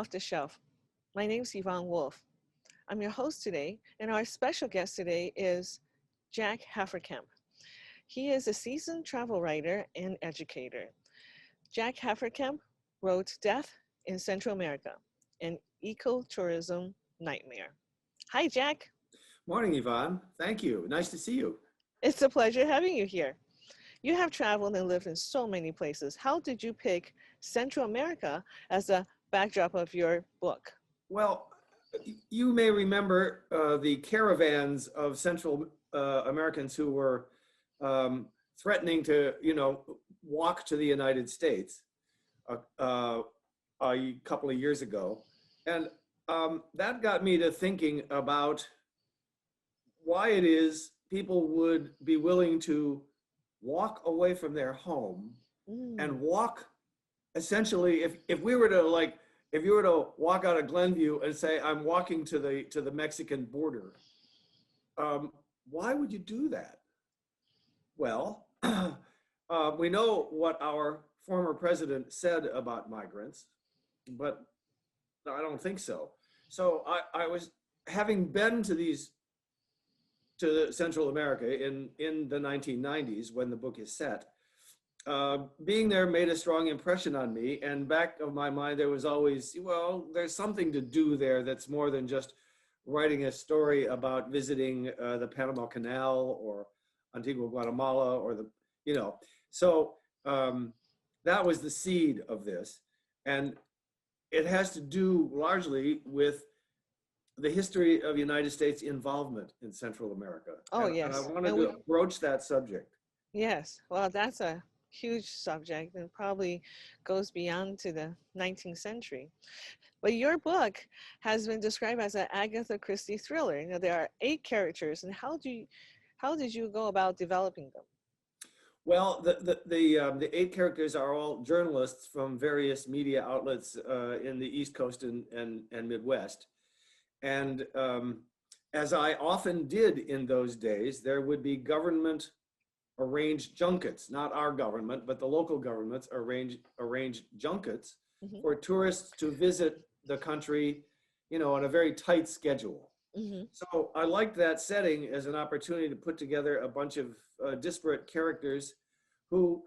Off the Shelf. My name is Yvonne Wolf. I'm your host today, and our special guest today is Jack Hafferkamp. He is a seasoned travel writer and educator. Jack Hafferkamp wrote Death in Central America, an ecotourism nightmare. Hi, Jack. Morning, Yvonne. Thank you. Nice to see you. It's a pleasure having you here. You have traveled and lived in so many places. How did you pick Central America as a backdrop of your book? Well, you may remember the caravans of Central Americans who were threatening to, walk to the United States a couple of years ago. And that got me to thinking about why it is people would be willing to walk away from their home and walk essentially, if we were to if you were to walk out of Glenview and say, I'm walking to the Mexican border, why would you do that? Well, we know what our former president said about migrants, but I don't think so. So I was, having been to Central America in the 1990s when the book is set, being there made a strong impression on me. And back of my mind, there was always, well, there's something to do there that's more than just writing a story about visiting the Panama Canal or Antigua, Guatemala, or So that was the seed of this. And it has to do largely with the history of United States involvement in Central America. Oh, and, yes. And I wanted to broach that subject. Yes. Well, that's a huge subject and probably goes beyond to the 19th century. But your book has been described as an Agatha Christie thriller. There are 8 characters, and how did you go about developing them? Well, the 8 characters are all journalists from various media outlets in the East Coast and Midwest. And as I often did in those days, there would be government arranged junkets, not our government, but the local governments arranged junkets for tourists to visit the country, on a very tight schedule. So I liked that setting as an opportunity to put together a bunch of disparate characters who,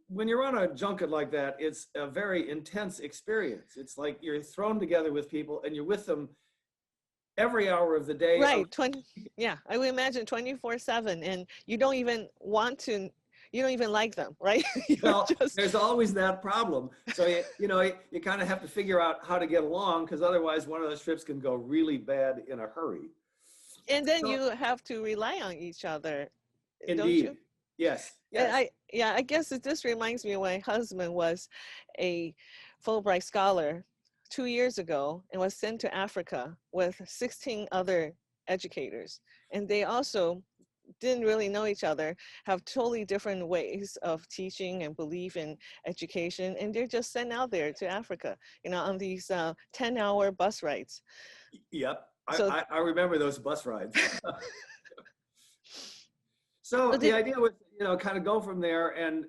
when you're on a junket like that, it's a very intense experience. It's like you're thrown together with people and you're with them every hour of the day. Right. I would imagine 24/7, and you don't even like them, right? Well, there's always that problem. So, you kind of have to figure out how to get along, because otherwise one of those trips can go really bad in a hurry. And then you have to rely on each other. Indeed. Don't you? Yes. I guess this reminds me of my husband was a Fulbright scholar 2 years ago and was sent to Africa with 16 other educators. And they also didn't really know each other, have totally different ways of teaching and belief in education. And they're just sent out there to Africa, on these 10-hour bus rides. Yep. I remember those bus rides. So the idea was, kind of go from there and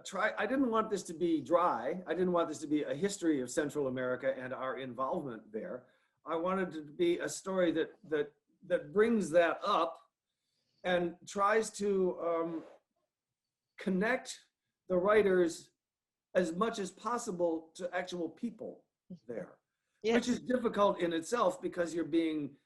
try. I didn't want this to be dry. I didn't want this to be a history of Central America and our involvement there. I wanted it to be a story that brings that up and tries to connect the writers as much as possible to actual people there, yes. Which is difficult in itself because you're being,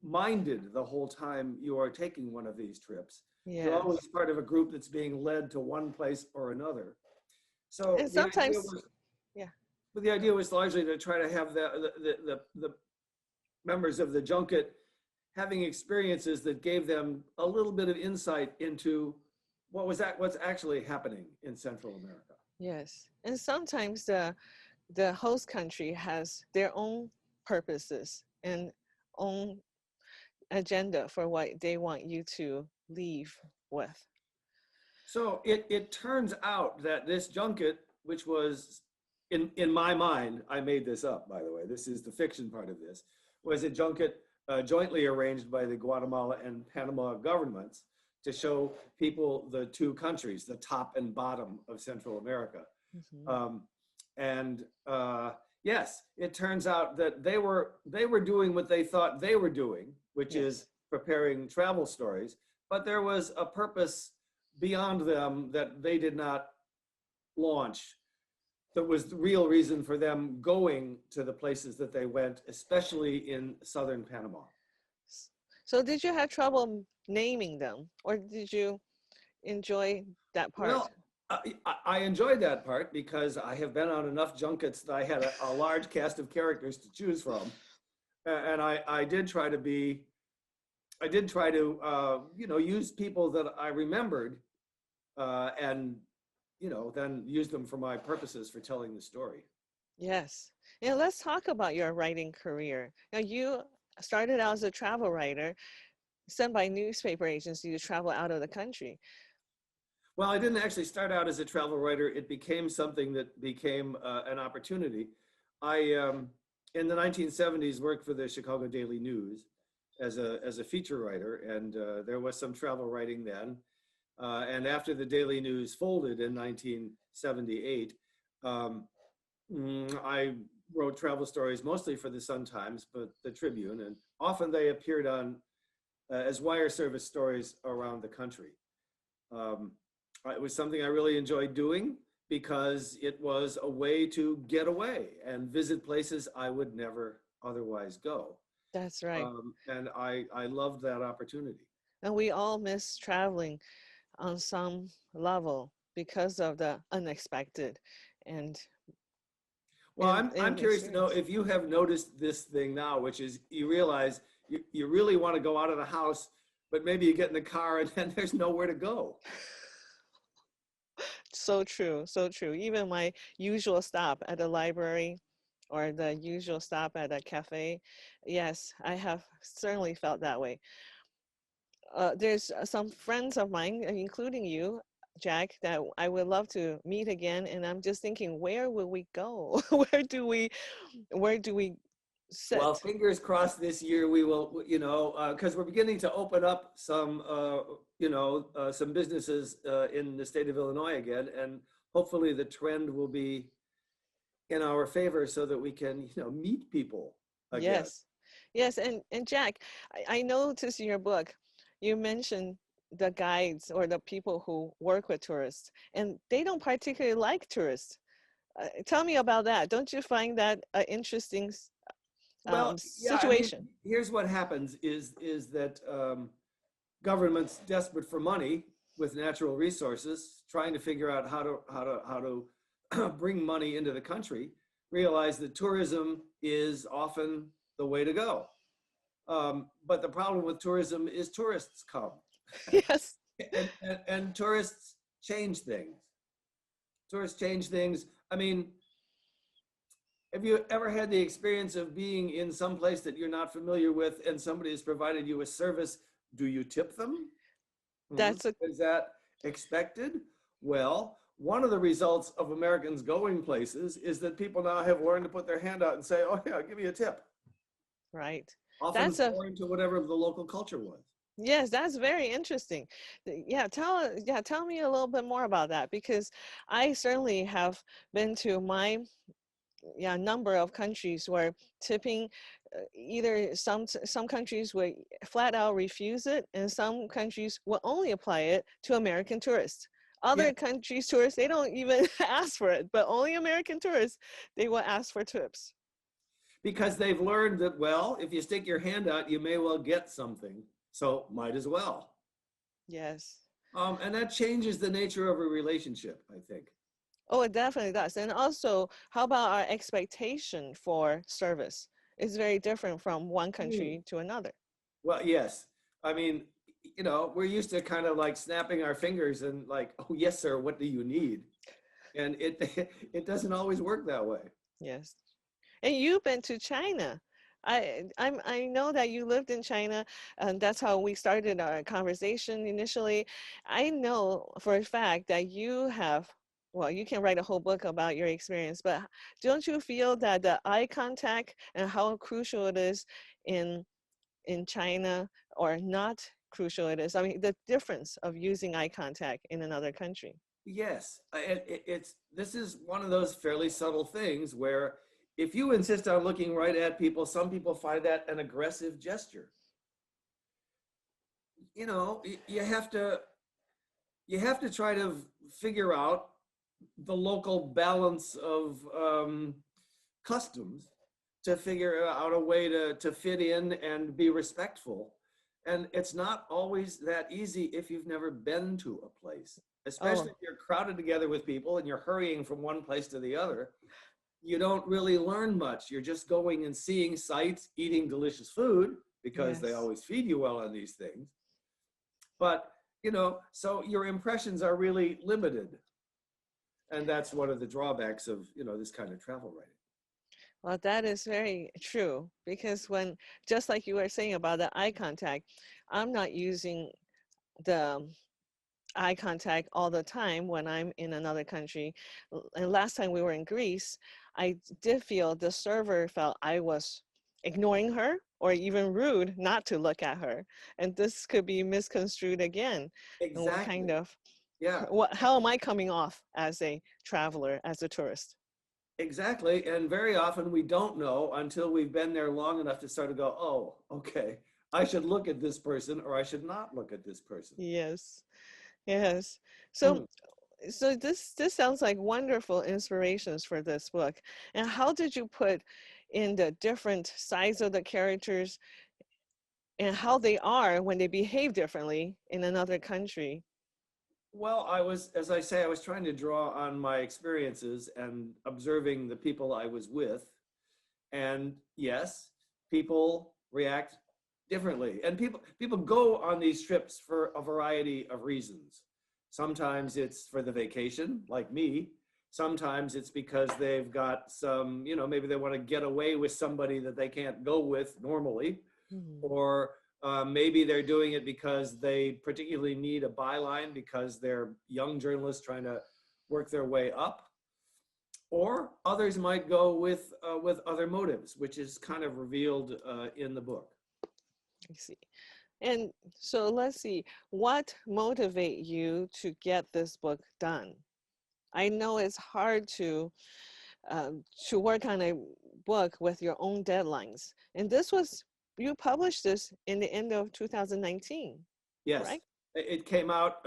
minded the whole time you are taking one of these trips. Yes. You're always part of a group that's being led to one place or another. So and sometimes, the idea was largely to try to have the members of the junket having experiences that gave them a little bit of insight into what's actually happening in Central America. Yes, and sometimes the host country has their own purposes and own agenda for what they want you to leave with. So it turns out that this junket, which was in my mind, I made this up, by the way, this is the fiction part of this, was a junket jointly arranged by the Guatemala and Panama governments to show people the 2 countries, the top and bottom of Central America. Yes, it turns out that they were doing what they thought they were doing, which is Yes. preparing travel stories, but there was a purpose beyond them that they did not launch, that was the real reason for them going to the places that they went, especially in southern Panama. So did you have trouble naming them, or did you enjoy that part? Well, I enjoyed that part because I have been on enough junkets that I had a large cast of characters to choose from. And I did try to be, I did try to, use people that I remembered, and, then use them for my purposes for telling the story. Yes. Yeah, let's talk about your writing career. Now, you started out as a travel writer, sent by newspaper agency to travel out of the country. Well, I didn't actually start out as a travel writer. It became something that became an opportunity. I, in the 1970s, worked for the Chicago Daily News as a feature writer, and there was some travel writing then. And after the Daily News folded in 1978, I wrote travel stories mostly for the Sun Times, but the Tribune, and often they appeared on as wire service stories around the country. Um, it was something I really enjoyed doing because it was a way to get away and visit places I would never otherwise go. That's right. And I loved that opportunity. And we all miss traveling on some level because of the unexpected and Well, I'm in curious to know experience. if you have noticed this thing now, which is you realize you really want to go out of the house, but maybe you get in the car and then there's nowhere to go. So true, so true. Even my usual stop at the library or the usual stop at a cafe, yes, I have certainly felt that way. There's some friends of mine, including you, Jack, that I would love to meet again, and I'm just thinking, where will we go? Where do we Well, sit? fingers crossed this year we will, because we're beginning to open up some businesses in the state of Illinois again, and hopefully the trend will be in our favor so that we can, meet people again. Yes, yes, and Jack, I noticed in your book, you mentioned the guides or the people who work with tourists, and they don't particularly like tourists. Tell me about that. Don't you find that an interesting Well, yeah, I mean, situation? here's what happens is that governments desperate for money with natural resources, trying to figure out how to bring money into the country, realize that tourism is often the way to go. But the problem with tourism is tourists come, Yes. and tourists change things. Tourists change things. I mean, have you ever had the experience of being in some place that you're not familiar with and somebody has provided you a service? Do you tip them? That's a Is that expected? Well, one of the results of Americans going places is that people now have learned to put their hand out and say, "Oh yeah, give me a tip." right. Often That's a foreign to whatever the local culture was. Yes, that's very interesting. Yeah, tell me a little bit more about that because I certainly have been to my number of countries where tipping either some countries will flat out refuse it and some countries will only apply it to American tourists. Yeah, Other countries tourists they don't even ask for it, but only American tourists they will ask for tips. because they've learned that, well, if you stick your hand out, you may well get something. So might as well. Yes. And that changes the nature of a relationship, I think. Oh, it definitely does. And also, how about our expectation for service? It's very different from one Hmm. country to another. Well, yes. I mean, we're used to kind of like snapping our fingers and like, oh, yes, sir, what do you need? And it it doesn't always work that way. Yes. And you've been to China. I know that you lived in China, and that's how we started our conversation initially. I know for a fact that you have, well, you can write a whole book about your experience, but don't you feel that the eye contact and how crucial it is in China or not crucial it is? I mean, the difference of using eye contact in another country. Yes, it's this is one of those fairly subtle things where if you insist on looking right at people, some people find that an aggressive gesture. You know, you have to try to figure out the local balance of customs to figure out a way to fit in and be respectful. And it's not always that easy if you've never been to a place, especially Oh, if you're crowded together with people and you're hurrying from one place to the other. You don't really learn much. You're just going and seeing sights, eating delicious food because they yes. always feed you well on these things. But, you know, so your impressions are really limited. And that's one of the drawbacks of, you know, this kind of travel writing. Well, that is very true because when, just like you were saying about the eye contact, I'm not using the eye contact all the time when I'm in another country. And last time we were in Greece, I did feel the server felt I was ignoring her or even rude not to look at her. And this could be misconstrued again. And what kind Exactly. of, Yeah, how am I coming off as a traveler, as a tourist? exactly. And very often we don't know until we've been there long enough to start to go, oh, okay, I should look at this person or I should not look at this person. Yes, yes. So Mm. this sounds like wonderful inspirations for this book. And how did you put in the different sides of the characters and how they are when they behave differently in another country? Well, I was, as I say, I was trying to draw on my experiences and observing the people I was with. And yes, people react differently. And people go on these trips for a variety of reasons. Sometimes it's for the vacation, like me. Sometimes it's because they've got some, you know, maybe they want to get away with somebody that they can't go with normally, Mhm. or maybe they're doing it because they particularly need a byline because they're young journalists trying to work their way up, or others might go with other motives, which is kind of revealed in the book. I see. And so let's see, what motivate you to get this book done? I know it's hard to work on a book with your own deadlines. And this was, you published this in the end of 2019, Yes, correct? it came out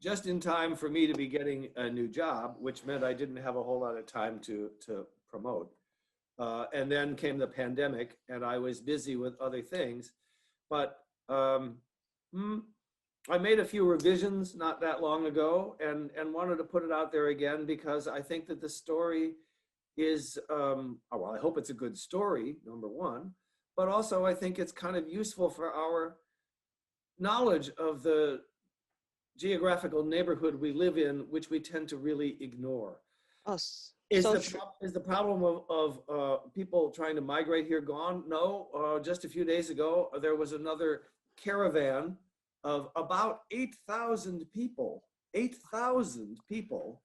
just in time for me to be getting a new job, which meant I didn't have a whole lot of time to promote. And then came the pandemic, and I was busy with other things. But um, mm, I made a few revisions not that long ago, and wanted to put it out there again because I think that the story is, well, I hope it's a good story, number one, but also I think it's kind of useful for our knowledge of the geographical neighborhood we live in, which we tend to really ignore. Oh, Is so the true. is the problem of people trying to migrate here gone? No, just a few days ago there was another caravan of about 8,000 people, 8,000 people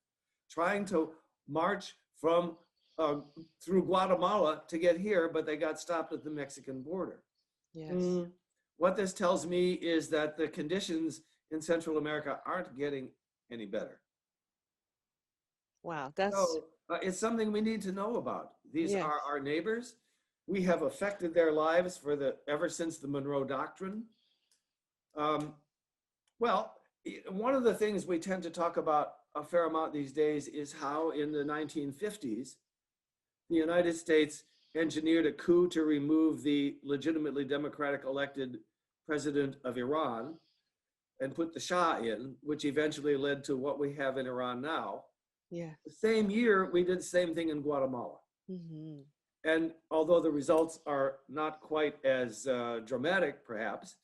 trying to march from through Guatemala to get here, but they got stopped at the Mexican border. Yes. Mm, what this tells me is that the conditions in Central America aren't getting any better. Wow, that's, So it's something we need to know about. These yes. are our neighbors. We have affected their lives for ever since the Monroe Doctrine. Um, well, one of the things we tend to talk about a fair amount these days is how in the 1950s, the United States engineered a coup to remove the legitimately democratic elected president of Iran and put the Shah in, which eventually led to what we have in Iran now. The Yes. same year, we did the same thing in Guatemala. Hmm. And although the results are not quite as dramatic, perhaps,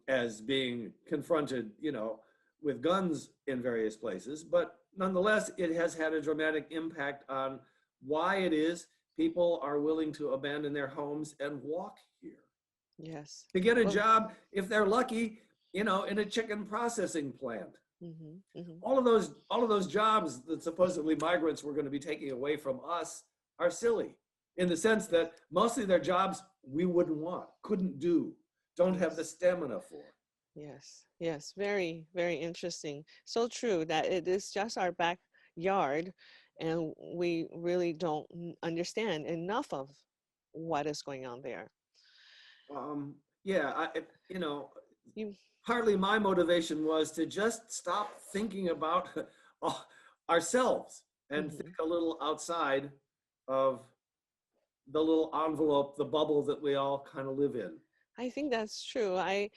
as being confronted, you know, with guns in various places, but nonetheless, it has had a dramatic impact on why it is people are willing to abandon their homes and walk here Yes. to get a Well, job, if they're lucky, you know, in a chicken processing plant. hmm, hmm. All of those jobs that supposedly migrants were going to be taking away from us are silly in the sense that mostly they're jobs we wouldn't want, couldn't do, don't have the Yes. stamina for. Yes. Yes. Very, very interesting. So true that it is just our backyard and we really don't understand enough of what is going on there. Um, yeah, you know, You, partly my motivation was to just stop thinking about ourselves and mhm. think a little outside of the little envelope, the bubble that we all kind of live in. I think that's true. I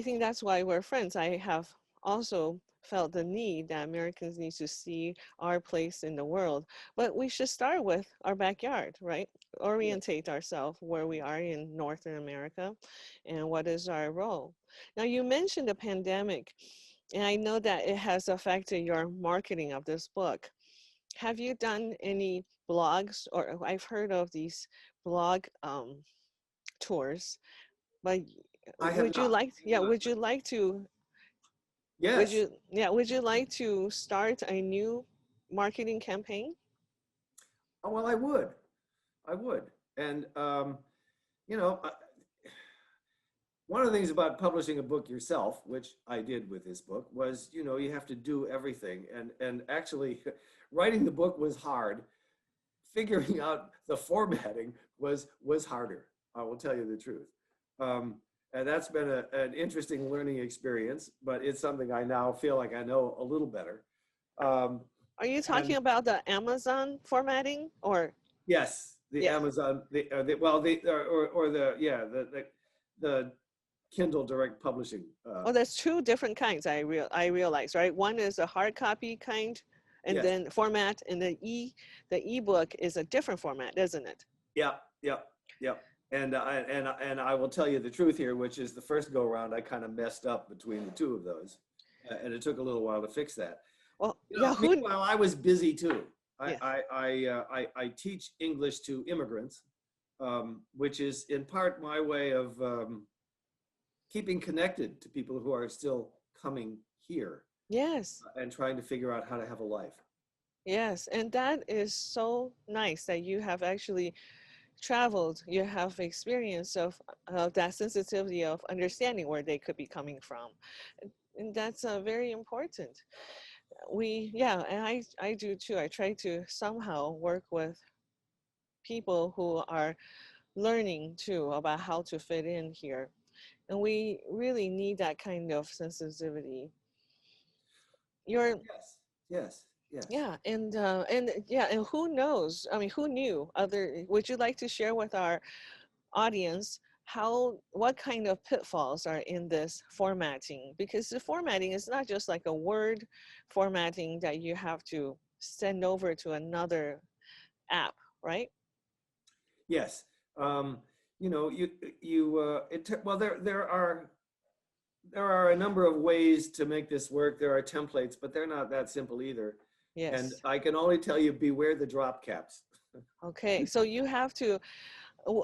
think that's why we're friends. I have also felt the need that Americans need to see our place in the world. But we should start with our backyard, right? Yeah. Orientate ourselves where we are in Northern America and what is our role. Now, you mentioned the pandemic, and I know that it has affected your marketing of this book. Have you done any blogs, or I've heard of these blog tours, but I have not. would you like to Yes. would you like to start a new marketing campaign? Oh, well, I would. I would. And, you know, one of the things about publishing a book yourself, which I did with this book, was, you know, you have to do everything. And actually, writing the book was hard. Figuring out the formatting was harder. I will tell you the truth. And that's been an interesting learning experience, but it's something I now feel like I know a little better. Um, Are you and talking about the Amazon formatting or yes, the yeah? Amazon, well, or the, yeah, the Kindle Direct Publishing. Well, there's two different kinds. I realize, right? One is a hard copy kind, and Yes, then format, and the ebook is a different format, isn't it? yeah, yeah, yeah. And I will tell you the truth here, which is the first go around, I kind of messed up between the two of those, and it took a little while to fix that. Well, You know, yeah. Who? meanwhile, I was busy too. Yes. I teach English to immigrants, which is in part my way of keeping connected to people who are still coming here Yes. and trying to figure out how to have a life. Yes. And that is so nice that you have actually traveled, you have experience of that sensitivity of understanding where they could be coming from. And that's very important. Yeah, and I do too. I try to somehow work with people who are learning too about how to fit in here. And we really need that kind of sensitivity. You're Yes, yes, yes. Yeah, and yeah, and who knows? I mean, who knew? Would you like to share with our audience what kind of pitfalls are in this formatting? Because the formatting is not just like a word formatting that you have to send over to another app, right? Yes. Um, you know, well, there are a number of ways to make this work. There are templates, but they're not that simple either. And Yes. I can only tell you, beware the drop caps. Okay, so you have to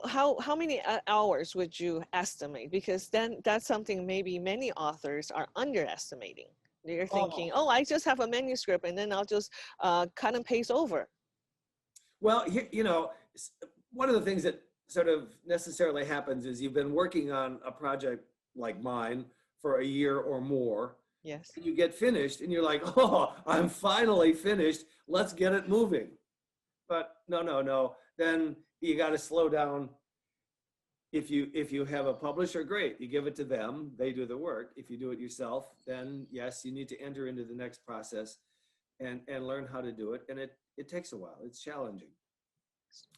how many hours would you estimate? Because then that's something maybe many authors are underestimating. They're thinking, Oh, oh, I just have a manuscript and then I'll just cut and paste over. well, you know, one of the things that sort of necessarily happens is you've been working on a project like mine for a year or more. Yes. And you get finished and you're like, oh, I'm finally finished. Let's get it moving. But no, no, no. Then you got to slow down. If you have a publisher, great. You give it to them. They do the work. If you do it yourself, then yes, you need to enter into the next process and learn how to do it. And it takes a while. It's challenging.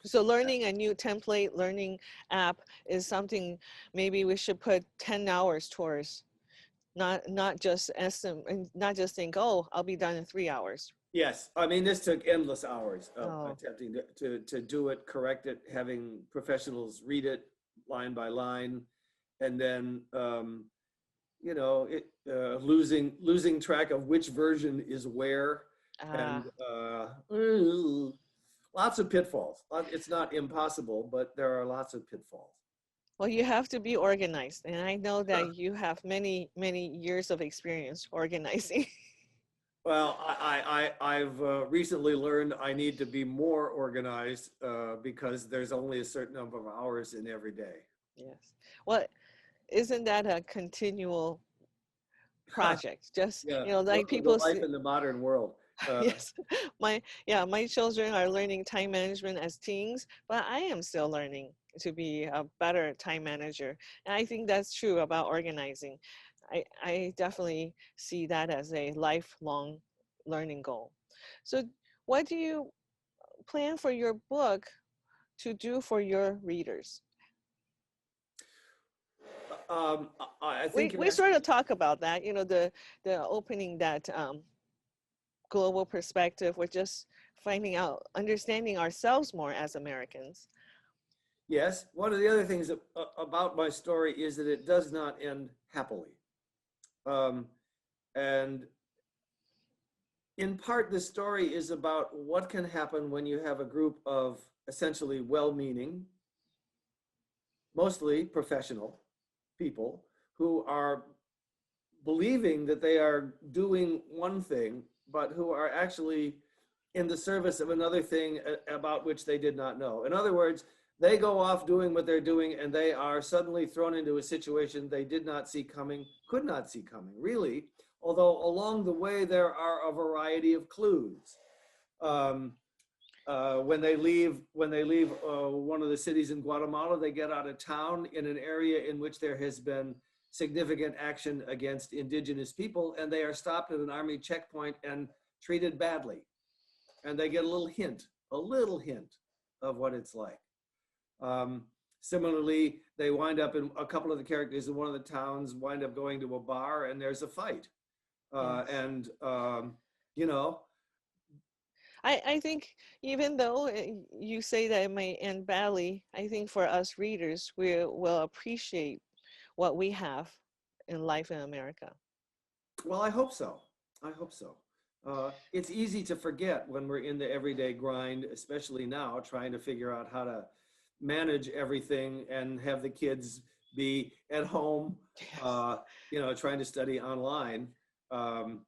So learning a new template, learning app is something maybe we should put 10 hours towards, not just estimate, not just think, oh, I'll be done in 3 hours. Yes, I mean, this took endless hours of Oh, attempting to do it, correct it, having professionals read it line by line, and then you know, losing track of which version is where, and ah. lots of pitfalls. It's not impossible, but there are lots of pitfalls. Well, you have to be organized, and I know that you have many years of experience organizing. Well, I've recently learned I need to be more organized because there's only a certain number of hours in every day. Yes. Well, isn't that a continual project? Just, Yeah, like the people life say, in the modern world. Yes, my children are learning time management as teens, but I am still learning to be a better time manager. And I think that's true about organizing. I definitely see that as a lifelong learning goal. So, what do you plan for your book to do for your readers? I think you're We sort of asking. talk about that, the opening that global perspective. We're just finding out, understanding ourselves more as Americans. Yes, one of the other things about my story is that it does not end happily. Um, and in part, the story is about what can happen when you have a group of essentially well-meaning, mostly professional people who are believing that they are doing one thing, but who are actually in the service of another thing about which they did not know. In other words, they go off doing what they're doing and they are suddenly thrown into a situation they did not see coming, could not see coming, really. Although along the way, there are a variety of clues. Um, when they leave one of the cities in Guatemala, they get out of town in an area in which there has been significant action against indigenous people, and they are stopped at an army checkpoint and treated badly. And they get a little hint of what it's like. Um, Similarly, they wind up in a couple of the characters in one of the towns wind up going to a bar and there's a fight. Yes. And, you know, I think even though you say that it may end badly, I think for us readers, we will appreciate what we have in life in America. well, I hope so. I hope so. It's easy to forget when we're in the everyday grind, especially now, trying to figure out how to manage everything and have the kids be at home, Yes. trying to study online, um,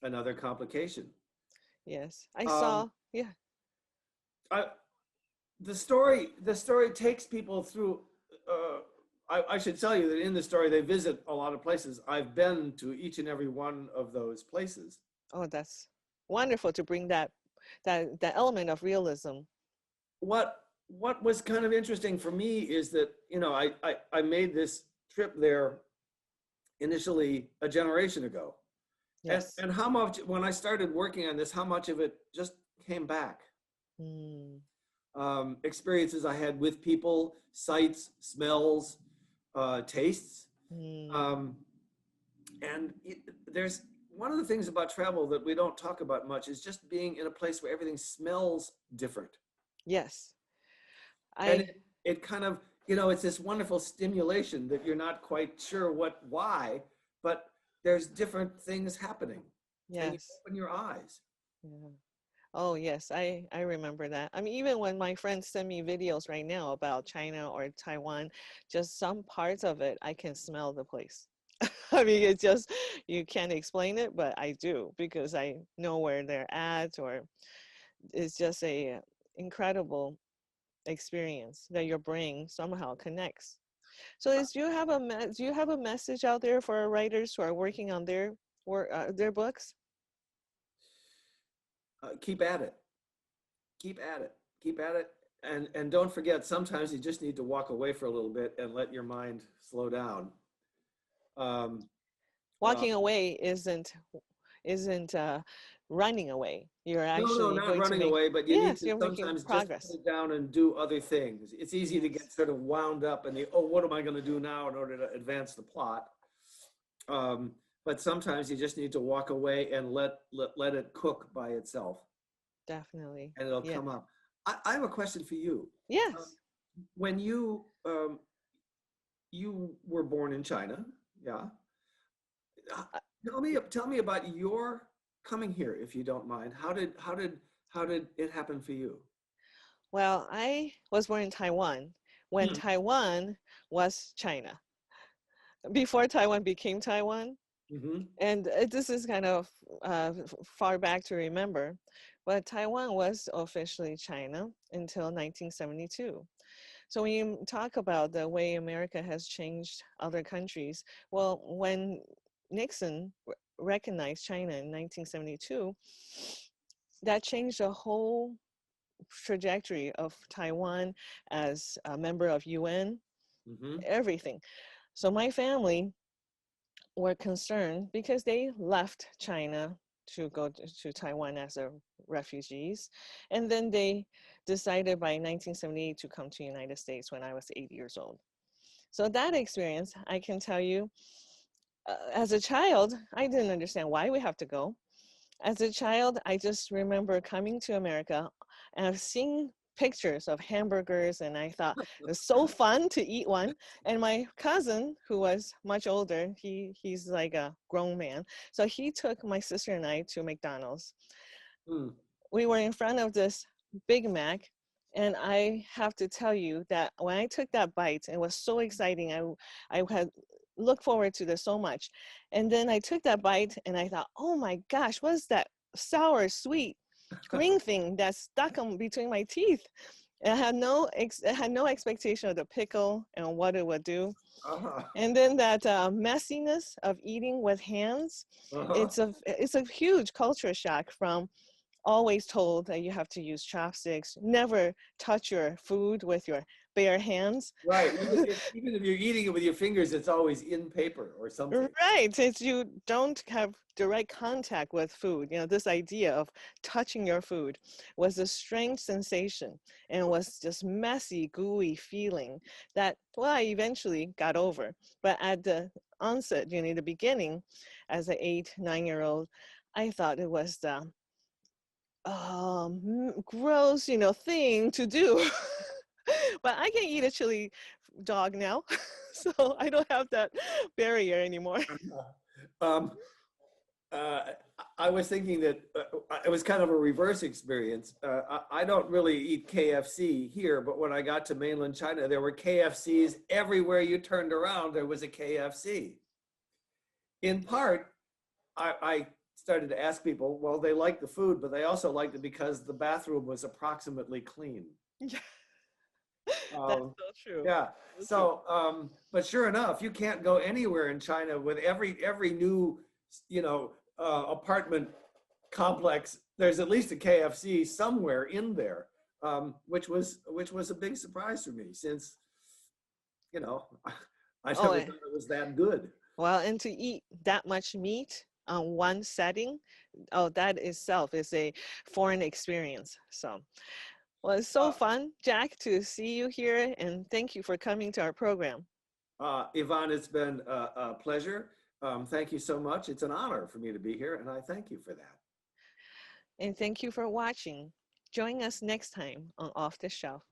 another complication. Yes. I Um, saw, yeah. I, the story takes people through. Uh, I should tell you that in the story they visit a lot of places. I've been to each and every one of those places. Oh, that's wonderful to bring that element of realism. What was kind of interesting for me is that I made this trip there initially a generation ago, and Yes. and how much when I started working on this, how much of it just came back. Mm, Experiences I had with people, sights, smells, tastes. mm, Um, and there's one of the things about travel that we don't talk about much is just being in a place where everything smells different. yes. And I it kind of, it's this wonderful stimulation that you're not quite sure why, but there's different things happening and you yes. open your eyes. Yeah. Oh, yes, I remember that. I mean, even when my friends send me videos right now about China or Taiwan, just some parts of it, I can smell the place. I mean, it's just, you can't explain it, but I do because I know where they're at, or it's just a incredible experience that your brain somehow connects. So, do you have a message out there for our writers who are working on their work, their books? Keep at it, keep at it, keep at it. And don't forget, sometimes you just need to walk away for a little bit and let your mind slow down. Um, uh, Walking away isn't running away. You're no, actually not going to running make, away, but you need yes, to you're making sometimes just put progress. it down and do other things. It's easy to Yes, get sort of wound up in what am I going to do now in order to advance the plot? Um, but sometimes you just need to walk away and let it cook by itself, definitely. and it'll Yes. come up. I have a question for you. Um, Yes. when you were born in China, yeah. Uh, Uh, tell me about your coming here, if you don't mind. How did it happen for you? Well, I was born in Taiwan when Hmm. Taiwan was China, before Taiwan became Taiwan. Hmm. And this is kind of far back to remember, but Taiwan was officially China until 1972. So when you talk about the way America has changed other countries, well, when Nixon recognized China in 1972, that changed the whole trajectory of Taiwan as a member of UN, Mm-hmm. everything. So my family were concerned because they left China to go to Taiwan as a refugees. And then they decided by 1978 to come to the United States when I was 8 years old. So that experience, I can tell you, as a child, I didn't understand why we have to go. As a child, I just remember coming to America and I've seen pictures of hamburgers and I thought it was so fun to eat one. And my cousin, who was much older, he's like a grown man. So he took my sister and I to McDonald's. Mm. We were in front of this Big Mac. And I have to tell you that when I took that bite, it was so exciting. I had looked forward to this so much. And then I took that bite and I thought, oh my gosh, what is that sour, sweet green thing that's stuck on between my teeth? And I had no expectation of the pickle and what it would do. Uh-huh. And then that messiness of eating with hands, Uh-huh. it's a huge culture shock from always told that you have to use chopsticks, never touch your food with your bare hands. Right. Even if you're eating it with your fingers, it's always in paper or something. Right, it's you don't have direct contact with food. You know, this idea of touching your food was a strange sensation and was just messy, gooey feeling that, well, I eventually got over. But at the onset, you know, the beginning, as an 8, 9 year old, I thought it was the gross, you know, thing to do. But I can eat a chili dog now, so I don't have that barrier anymore. Um, uh, I was thinking that it was kind of a reverse experience. I don't really eat KFC here, but when I got to mainland China, there were KFCs everywhere you turned around. There was a KFC. In part, I started to ask people, well, they liked the food, but they also liked it because the bathroom was approximately clean. Yeah, that's Um, so true. yeah. So true. So, but sure enough, you can't go anywhere in China with every new, apartment complex. There's at least a KFC somewhere in there, which was a big surprise for me since, you know, I Oh, never thought it was that good. well, and to eat that much meat on one setting, oh, that itself is a foreign experience. So, well, it's so Uh, fun, Jack, to see you here, and thank you for coming to our program. Yvonne, it's been a pleasure. Thank you so much. It's an honor for me to be here, and I thank you for that. And thank you for watching. Join us next time on Off the Shelf.